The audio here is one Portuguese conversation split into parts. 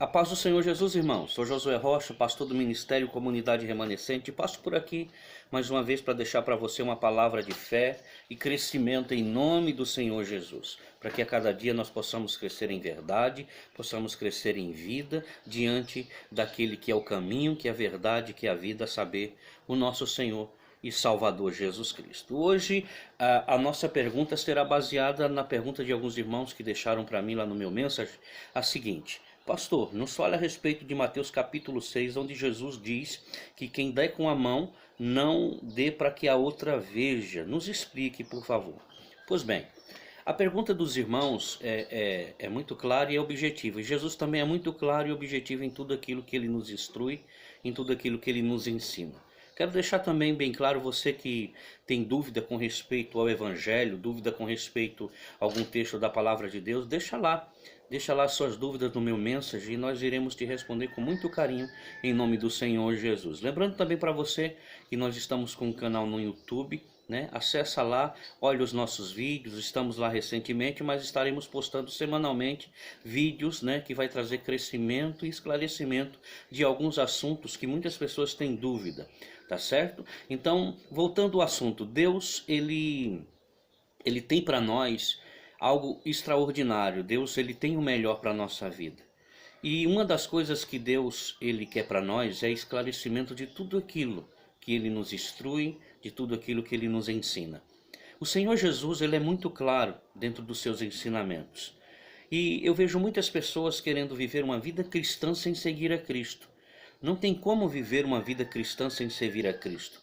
A paz do Senhor Jesus, irmãos. Sou Josué Rocha, pastor do Ministério Comunidade Remanescente. Passo por aqui mais uma vez para deixar para você uma palavra de fé e crescimento em nome do Senhor Jesus, para que a cada dia nós possamos crescer em verdade, possamos crescer em vida diante daquele que é o caminho, que é a verdade, que é a vida, saber o nosso Senhor e Salvador Jesus Cristo. Hoje a nossa pergunta será baseada na pergunta de alguns irmãos que deixaram para mim lá no meu mensagem, a seguinte: pastor, nos fala a respeito de Mateus capítulo 6, onde Jesus diz que quem der com a mão, não dê para que a outra veja. Nos explique, por favor. Pois bem, a pergunta dos irmãos é muito clara e é objetiva. E Jesus também é muito claro e objetivo em tudo aquilo que ele nos instrui, em tudo aquilo que ele nos ensina. Quero deixar também bem claro, você que tem dúvida com respeito ao Evangelho, dúvida com respeito a algum texto da Palavra de Deus, deixa lá suas dúvidas no meu mensagem e nós iremos te responder com muito carinho em nome do Senhor Jesus. Lembrando também para você que nós estamos com um canal no YouTube, né? Acessa lá, olha os nossos vídeos, estamos lá recentemente, mas estaremos postando semanalmente vídeos, né, que vai trazer crescimento e esclarecimento de alguns assuntos que muitas pessoas têm dúvida, tá certo? Então, voltando ao assunto, Deus, ele tem para nós algo extraordinário. Deus, ele tem o melhor para a nossa vida. E uma das coisas que Deus, ele quer para nós é esclarecimento de tudo aquilo que ele nos instrui, de tudo aquilo que ele nos ensina. O Senhor Jesus, ele é muito claro dentro dos seus ensinamentos. E eu vejo muitas pessoas querendo viver uma vida cristã sem seguir a Cristo. Não tem como viver uma vida cristã sem servir a Cristo.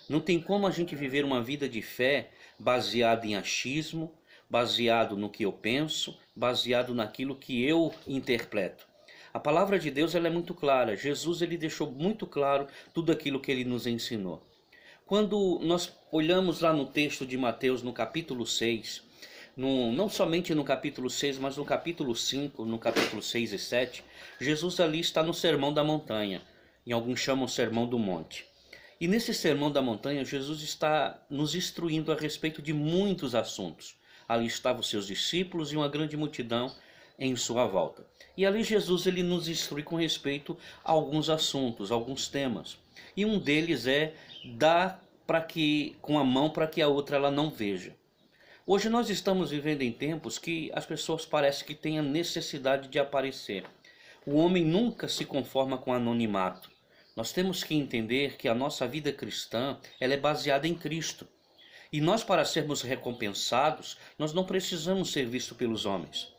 Não tem como a gente viver uma vida de fé baseada em achismo, baseado no que eu penso, baseado naquilo que eu interpreto. A palavra de Deus, ela é muito clara. Jesus, ele deixou muito claro tudo aquilo que ele nos ensinou. Quando nós olhamos lá no texto de Mateus, no capítulo 6, não somente no capítulo 6, mas no capítulo 5, no capítulo 6 e 7, Jesus ali está no Sermão da Montanha, em alguns chamam Sermão do Monte. E nesse Sermão da Montanha, Jesus está nos instruindo a respeito de muitos assuntos. Ali estavam os seus discípulos e uma grande multidão em sua volta. E ali Jesus, ele nos instrui com respeito a alguns assuntos, alguns temas. E um deles é dar com a mão para que a outra ela não veja. Hoje nós estamos vivendo em tempos que as pessoas parecem que têm a necessidade de aparecer. O homem nunca se conforma com anonimato. Nós temos que entender que a nossa vida cristã, ela é baseada em Cristo. E nós, para sermos recompensados, nós não precisamos ser vistos pelos homens.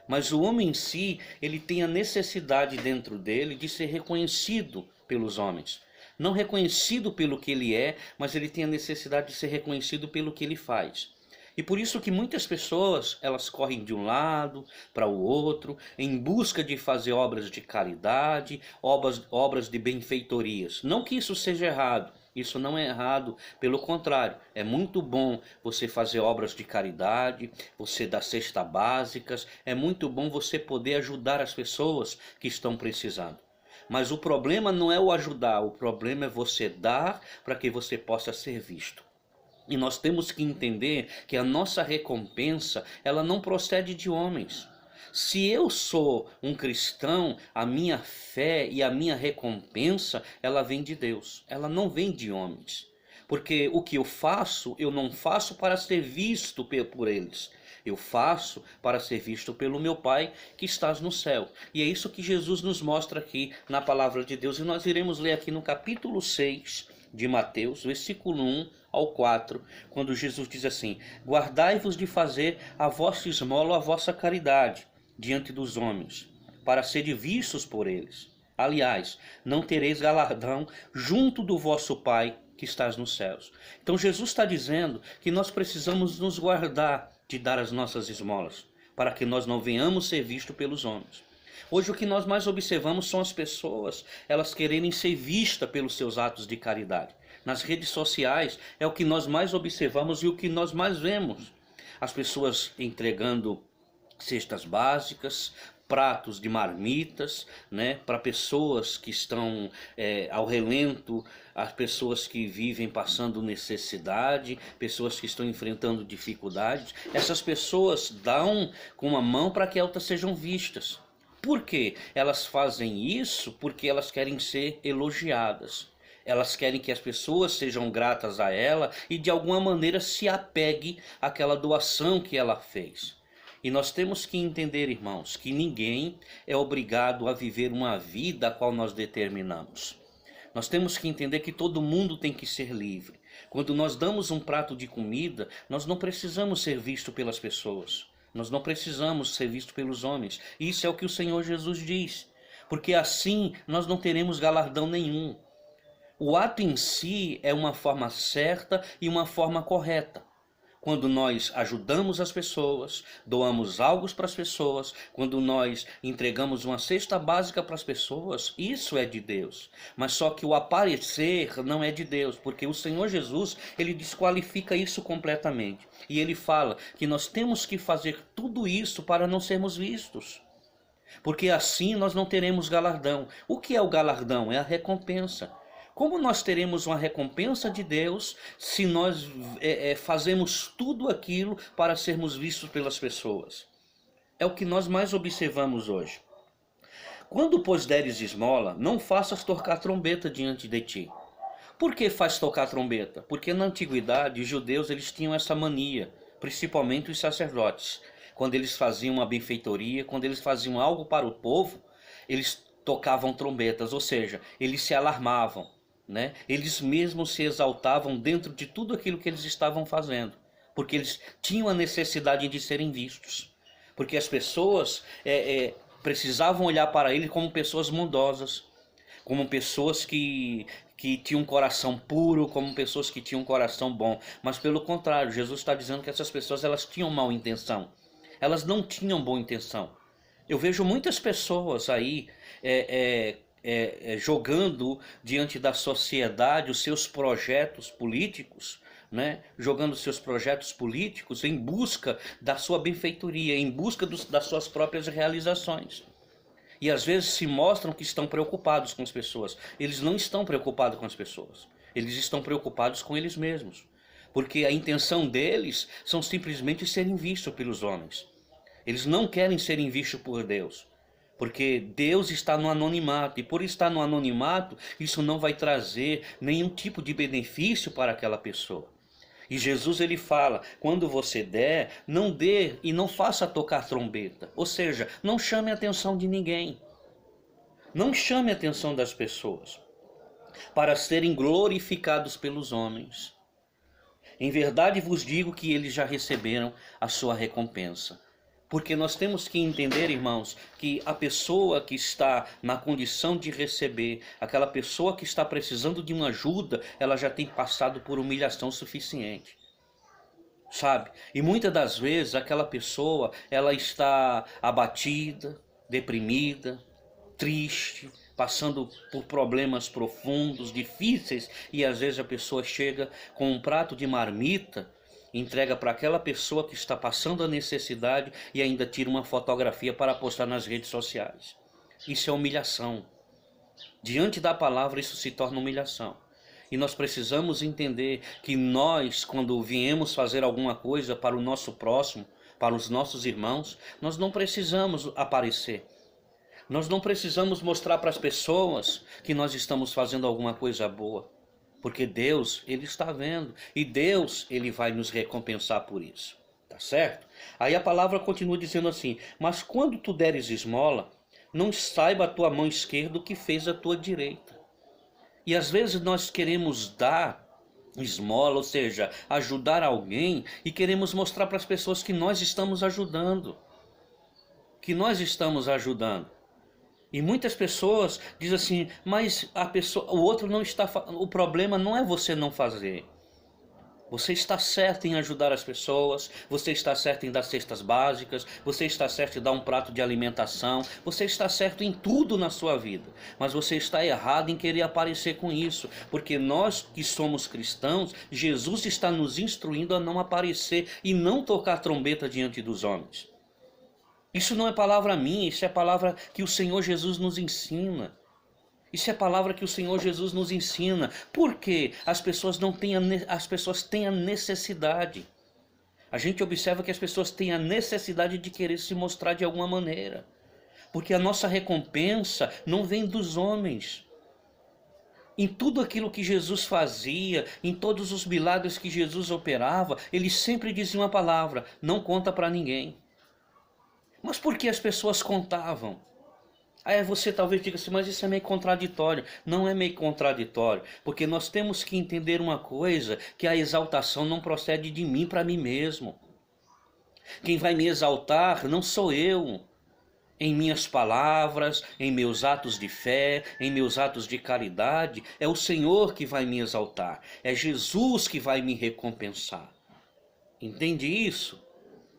Mas o homem em si, ele tem a necessidade dentro dele de ser reconhecido pelos homens. Não reconhecido pelo que ele é, mas ele tem a necessidade de ser reconhecido pelo que ele faz. E por isso que muitas pessoas, elas correm de um lado para o outro, em busca de fazer obras de caridade, obras de benfeitorias. Não que isso seja errado. Isso não é errado, pelo contrário, é muito bom você fazer obras de caridade, você dar cestas básicas, é muito bom você poder ajudar as pessoas que estão precisando. Mas o problema não é o ajudar, o problema é você dar para que você possa ser visto. E nós temos que entender que a nossa recompensa, ela não procede de homens. Se eu sou um cristão, a minha fé e a minha recompensa, ela vem de Deus. Ela não vem de homens. Porque o que eu não faço para ser visto por eles. Eu faço para ser visto pelo meu Pai que estás no céu. E é isso que Jesus nos mostra aqui na palavra de Deus. E nós iremos ler aqui no capítulo 6 de Mateus, versículo 1 ao 4, quando Jesus diz assim: guardai-vos de fazer a vossa esmola, a vossa caridade diante dos homens, para serem vistos por eles. Aliás, não tereis galardão junto do vosso Pai que estás nos céus. Então Jesus está dizendo que nós precisamos nos guardar de dar as nossas esmolas, para que nós não venhamos ser vistos pelos homens. Hoje o que nós mais observamos são as pessoas, elas quererem ser vistas pelos seus atos de caridade. Nas redes sociais é o que nós mais observamos e o que nós mais vemos. As pessoas entregando cestas básicas, pratos de marmitas, né, para pessoas que estão ao relento, as pessoas que vivem passando necessidade, pessoas que estão enfrentando dificuldades. Essas pessoas dão com a mão para que outras sejam vistas. Por quê? Elas fazem isso porque elas querem ser elogiadas. Elas querem que as pessoas sejam gratas a ela e de alguma maneira se apegue àquela doação que ela fez. E nós temos que entender, irmãos, que ninguém é obrigado a viver uma vida a qual nós determinamos. Nós temos que entender que todo mundo tem que ser livre. Quando nós damos um prato de comida, nós não precisamos ser vistos pelas pessoas. Nós não precisamos ser vistos pelos homens. Isso é o que o Senhor Jesus diz. Porque assim nós não teremos galardão nenhum. O ato em si é uma forma certa e uma forma correta. Quando nós ajudamos as pessoas, doamos algo para as pessoas, quando nós entregamos uma cesta básica para as pessoas, isso é de Deus. Mas só que o aparecer não é de Deus, porque o Senhor Jesus, ele desqualifica isso completamente. E ele fala que nós temos que fazer tudo isso para não sermos vistos. Porque assim nós não teremos galardão. O que é o galardão? É a recompensa. Como nós teremos uma recompensa de Deus se nós fazemos tudo aquilo para sermos vistos pelas pessoas? É o que nós mais observamos hoje. Quando, pois, deres esmola, não faças tocar trombeta diante de ti. Por que faz tocar trombeta? Porque na antiguidade os judeus eles tinham essa mania, principalmente os sacerdotes. Quando eles faziam uma benfeitoria, quando eles faziam algo para o povo, eles tocavam trombetas, ou seja, eles se alarmavam. Eles mesmos se exaltavam dentro de tudo aquilo que eles estavam fazendo, porque eles tinham a necessidade de serem vistos, porque as pessoas precisavam olhar para ele como pessoas bondosas, como pessoas que tinham um coração puro, como pessoas que tinham um coração bom. Mas pelo contrário, Jesus está dizendo que essas pessoas elas tinham má intenção, elas não tinham boa intenção. Eu vejo muitas pessoas aí jogando diante da sociedade os seus projetos políticos, jogando seus projetos políticos em busca da sua benfeitoria, em busca das suas próprias realizações. E às vezes se mostram que estão preocupados com as pessoas. Eles não estão preocupados com as pessoas. Eles estão preocupados com eles mesmos. Porque a intenção deles são simplesmente serem vistos pelos homens. Eles não querem serem vistos por Deus. Porque Deus está no anonimato, e por estar no anonimato, isso não vai trazer nenhum tipo de benefício para aquela pessoa. E Jesus ele fala, quando você der, não dê e não faça tocar trombeta. Ou seja, não chame a atenção de ninguém. Não chame a atenção das pessoas, para serem glorificados pelos homens. Em verdade vos digo que eles já receberam a sua recompensa. Porque nós temos que entender, irmãos, que a pessoa que está na condição de receber, aquela pessoa que está precisando de uma ajuda, ela já tem passado por humilhação suficiente. Sabe? E muitas das vezes aquela pessoa, ela está abatida, deprimida, triste, passando por problemas profundos, difíceis, e às vezes a pessoa chega com um prato de marmita, entrega para aquela pessoa que está passando a necessidade e ainda tira uma fotografia para postar nas redes sociais. Isso é humilhação. Diante da palavra isso se torna humilhação. E nós precisamos entender que nós, quando viemos fazer alguma coisa para o nosso próximo, para os nossos irmãos, nós não precisamos aparecer. Nós não precisamos mostrar para as pessoas que nós estamos fazendo alguma coisa boa. Porque Deus, ele está vendo. E Deus, ele vai nos recompensar por isso. Tá certo? Aí a palavra continua dizendo assim, mas quando tu deres esmola, não saiba a tua mão esquerda o que fez a tua direita. E às vezes nós queremos dar esmola, ou seja, ajudar alguém, e queremos mostrar para as pessoas que nós estamos ajudando. Que nós estamos ajudando. E muitas pessoas dizem assim, mas o outro não está, o problema não é você não fazer. Você está certo em ajudar as pessoas, você está certo em dar cestas básicas, você está certo em dar um prato de alimentação, você está certo em tudo na sua vida. Mas você está errado em querer aparecer com isso, porque nós que somos cristãos, Jesus está nos instruindo a não aparecer e não tocar trombeta diante dos homens. Isso não é palavra minha, isso é palavra que o Senhor Jesus nos ensina. Isso é palavra que o Senhor Jesus nos ensina. Por quê? As pessoas têm a necessidade. A gente observa que as pessoas têm a necessidade de querer se mostrar de alguma maneira. Porque a nossa recompensa não vem dos homens. Em tudo aquilo que Jesus fazia, em todos os milagres que Jesus operava, ele sempre dizia uma palavra: não conta para ninguém. Mas por que as pessoas contavam? Aí você talvez diga assim, mas isso é meio contraditório. Não é meio contraditório, porque nós temos que entender uma coisa, que a exaltação não procede de mim para mim mesmo. Quem vai me exaltar não sou eu, em minhas palavras, em meus atos de fé, em meus atos de caridade. É o Senhor que vai me exaltar, é Jesus que vai me recompensar. Entende isso?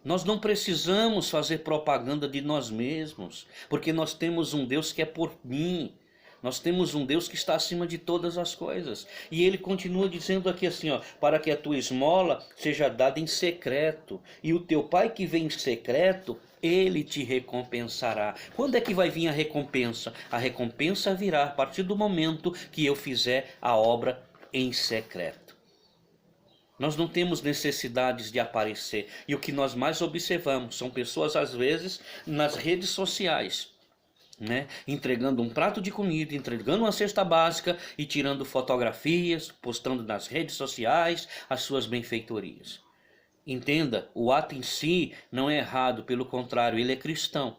Nós não precisamos fazer propaganda de nós mesmos, porque nós temos um Deus que é por mim. Nós temos um Deus que está acima de todas as coisas. E ele continua dizendo aqui assim, ó, para que a tua esmola seja dada em secreto, e o teu pai que vem em secreto, ele te recompensará. Quando é que vai vir a recompensa? A recompensa virá a partir do momento que eu fizer a obra em secreto. Nós não temos necessidades de aparecer. E o que nós mais observamos são pessoas, às vezes, nas redes sociais, né? Entregando um prato de comida, entregando uma cesta básica e tirando fotografias, postando nas redes sociais as suas benfeitorias. Entenda, o ato em si não é errado, pelo contrário, ele é cristão.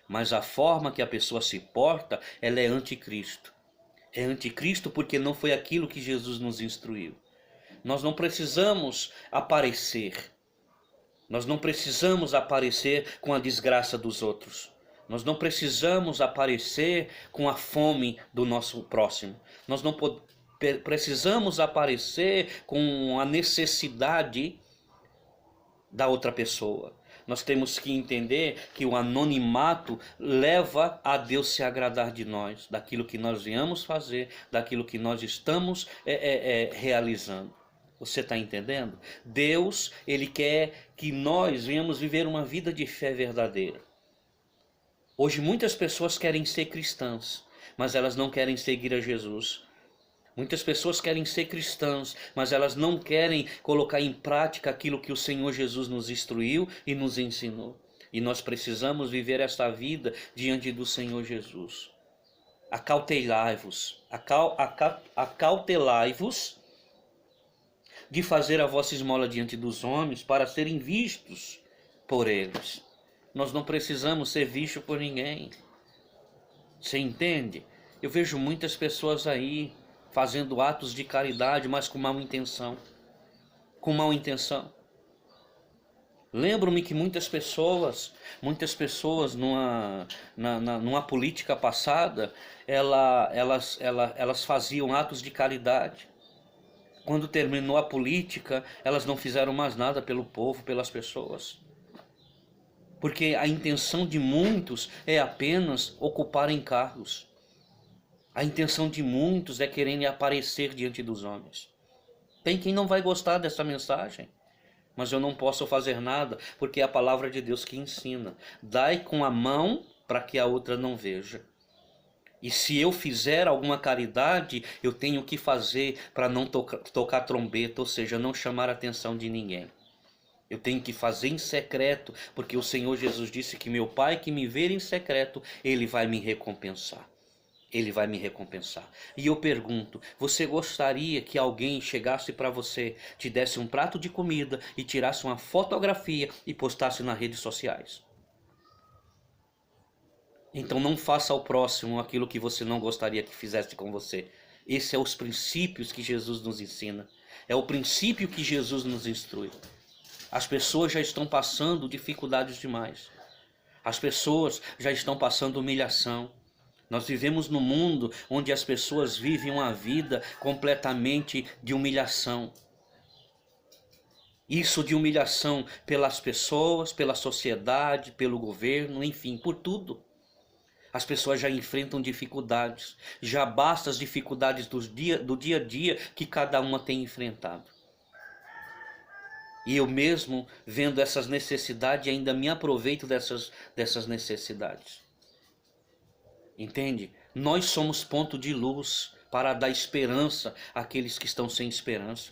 Mas a forma que a pessoa se porta, ela é anticristo. É anticristo porque não foi aquilo que Jesus nos instruiu. Nós não precisamos aparecer. Nós não precisamos aparecer com a desgraça dos outros. Nós não precisamos aparecer com a fome do nosso próximo. Nós não precisamos aparecer com a necessidade da outra pessoa. Nós temos que entender que o anonimato leva a Deus se agradar de nós, daquilo que nós viemos fazer, daquilo que nós estamos realizando. Você está entendendo? Deus, ele quer que nós venhamos viver uma vida de fé verdadeira. Hoje muitas pessoas querem ser cristãs, mas elas não querem seguir a Jesus. Muitas pessoas querem ser cristãs, mas elas não querem colocar em prática aquilo que o Senhor Jesus nos instruiu e nos ensinou. E nós precisamos viver esta vida diante do Senhor Jesus. Acautelai-vos, acautelai-vos de fazer a vossa esmola diante dos homens para serem vistos por eles. Nós não precisamos ser vistos por ninguém. Você entende? Eu vejo muitas pessoas aí fazendo atos de caridade, mas com má intenção. Com má intenção. Lembro-me que muitas pessoas numa política passada, elas faziam atos de caridade. Quando terminou a política, elas não fizeram mais nada pelo povo, pelas pessoas. Porque a intenção de muitos é apenas ocuparem cargos. A intenção de muitos é quererem aparecer diante dos homens. Tem quem não vai gostar dessa mensagem, mas eu não posso fazer nada, porque é a palavra de Deus que ensina. Dai com a mão para que a outra não veja. E se eu fizer alguma caridade, eu tenho que fazer para não tocar trombeta, ou seja, não chamar a atenção de ninguém. Eu tenho que fazer em secreto, porque o Senhor Jesus disse que meu Pai que me ver em secreto, Ele vai me recompensar. Ele vai me recompensar. E eu pergunto, você gostaria que alguém chegasse para você, te desse um prato de comida e tirasse uma fotografia e postasse nas redes sociais? Então não faça ao próximo aquilo que você não gostaria que fizesse com você. Esses são os princípios que Jesus nos ensina. É o princípio que Jesus nos instrui. As pessoas já estão passando dificuldades demais. As pessoas já estão passando humilhação. Nós vivemos num mundo onde as pessoas vivem uma vida completamente de humilhação. Isso de humilhação pelas pessoas, pela sociedade, pelo governo, enfim, por tudo. As pessoas já enfrentam dificuldades, já basta as dificuldades do dia a dia que cada uma tem enfrentado. E eu mesmo, vendo essas necessidades, ainda me aproveito dessas necessidades. Entende? Nós somos ponto de luz para dar esperança àqueles que estão sem esperança.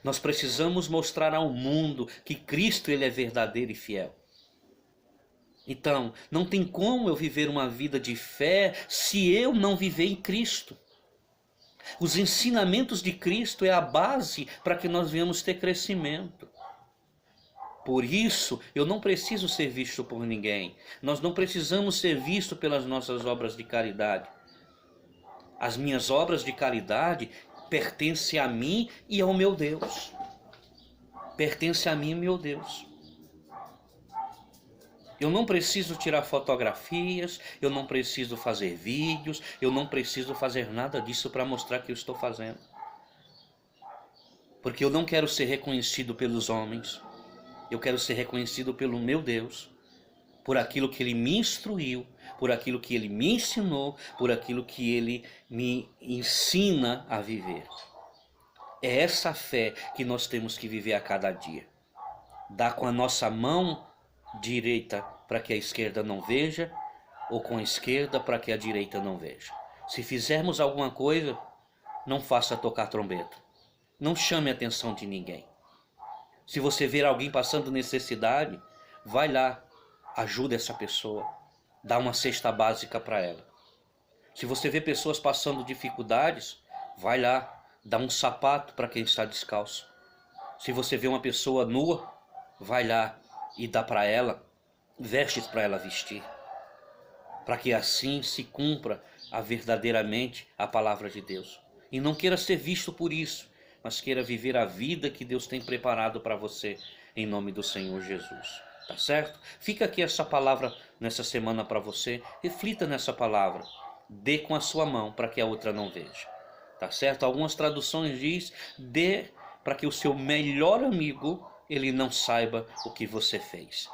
Nós precisamos mostrar ao mundo que Cristo ele é verdadeiro e fiel. Então, não tem como eu viver uma vida de fé se eu não viver em Cristo. Os ensinamentos de Cristo é a base para que nós venhamos ter crescimento. Por isso, eu não preciso ser visto por ninguém. Nós não precisamos ser vistos pelas nossas obras de caridade. As minhas obras de caridade pertencem a mim e ao meu Deus. Pertence a mim e meu Deus. Eu não preciso tirar fotografias, eu não preciso fazer vídeos, eu não preciso fazer nada disso para mostrar que eu estou fazendo. Porque eu não quero ser reconhecido pelos homens, eu quero ser reconhecido pelo meu Deus, por aquilo que Ele me instruiu, por aquilo que Ele me ensinou, por aquilo que Ele me ensina a viver. É essa fé que nós temos que viver a cada dia. Dar com a nossa mão direita para que a esquerda não veja, ou com a esquerda para que a direita não veja. Se fizermos alguma coisa, não faça tocar trombeta. Não chame a atenção de ninguém. Se você ver alguém passando necessidade, vai lá, ajuda essa pessoa, dá uma cesta básica para ela. Se você vê pessoas passando dificuldades, vai lá, dá um sapato para quem está descalço. Se você vê uma pessoa nua, vai lá e dá para ela vestes para ela vestir, para que assim se cumpra verdadeiramente a palavra de Deus. E não queira ser visto por isso, mas queira viver a vida que Deus tem preparado para você, em nome do Senhor Jesus. Tá certo? Fica aqui essa palavra nessa semana para você, reflita nessa palavra, dê com a sua mão para que a outra não veja. Tá certo? Algumas traduções diz, dê para que o seu melhor amigo ele não saiba o que você fez.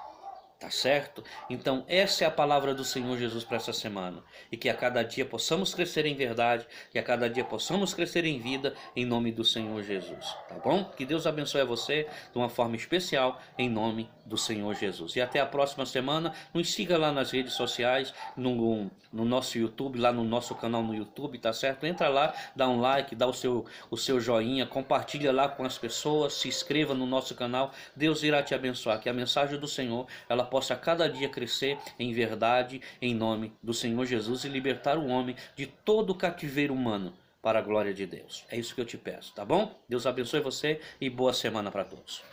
Tá certo? Então essa é a palavra do Senhor Jesus para essa semana. E que a cada dia possamos crescer em verdade, que a cada dia possamos crescer em vida, em nome do Senhor Jesus. Tá bom? Que Deus abençoe a você de uma forma especial, em nome do Senhor Jesus. E até a próxima semana. Nos siga lá nas redes sociais, no nosso YouTube, lá no nosso canal no YouTube, tá certo? Entra lá, dá um like, dá o seu joinha, compartilha lá com as pessoas, se inscreva no nosso canal. Deus irá te abençoar. Que a mensagem do Senhor, ela possa cada dia crescer em verdade, em nome do Senhor Jesus, e libertar o homem de todo o cativeiro humano para a glória de Deus. É isso que eu te peço, tá bom? Deus abençoe você e boa semana para todos.